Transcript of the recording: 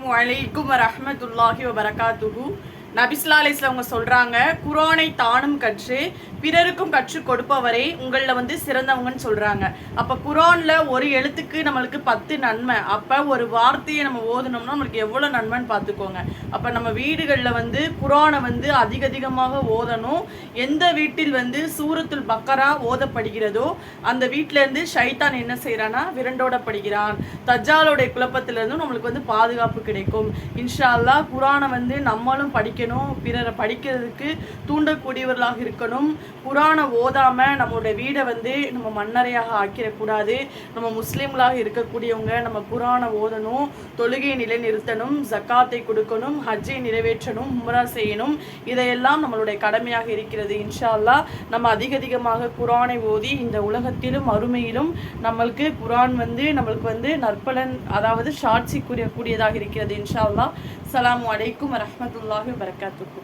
வலைக்கும் வரஹ்மத்துல்லாஹி வபரகாத்துஹு. நபிஸ்ஸல்லல்லாஹு அலைஹி வஸல்லம் அவங்க சொல்றாங்க, குர்ஆனை தானும் கற்று பிறருக்கும் கற்றுக் கொடுப்பவரை உங்களில் சிறந்தவங்கன்னு சொல்றாங்க. அப்ப குர்ஆன்ல ஒரு எழுத்துக்கு நம்மளுக்கு 10 நன்மை. அப்ப ஒரு வார்த்தையை நம்ம ஓதுனோம்னா நம்மளுக்கு எவ்வளவு நன்மைன்னு பார்த்துக்கோங்க. அப்ப நம்ம வீடுகளில் குர்ஆனை அதிகமாக ஓதணும். எந்த வீட்டில் சூரத்துல் பக்கரா ஓதப்படுகிறதோ அந்த வீட்டில இருந்து ஷைத்தான் என்ன செய்யறானா விரண்டோடப்படுகிறான். தஜ்ஜாலோட குழப்பத்திலிருந்தும் நம்மளுக்கு பாதுகாப்பு கிடைக்கும். இன்ஷா அல்லாஹ் குர்ஆனை நம்மளும் படிக்கணும், பிறரை படிக்கிறதுக்கு தூண்டக்கூடியவர்களாக இருக்கணும். குர்ஆனை ஓதாம நம்மளுடைய வீடை நம்ம மண்ணறையாக ஆக்கிடக்கூடாது. நம்ம முஸ்லீம்களாக இருக்கக்கூடியவங்க நம்ம குர்ஆனை ஓதணும், தொழுகையை நிலைநிறுத்தணும், ஜக்காத்தை கொடுக்கணும், ஹஜ்ஜை நிறைவேற்றணும், உம்ரா செய்யணும். இதையெல்லாம் நம்மளுடைய கடமையாக இருக்கிறது. இன்ஷா அல்லாஹ் நம்ம அதிகமாக குர்ஆனை ஓதி இந்த உலகத்திலும் அருமையிலும் நம்மளுக்கு குர்ஆன் நம்மளுக்கு நற்பலன், அதாவது சாட்சி கூடியதாக இருக்கிறது. இன்ஷா அல்லாஹ். அஸ்ஸலாமு அலைக்கும் வரஹ்மத்துல்லாஹி வபரகாத்துஹு.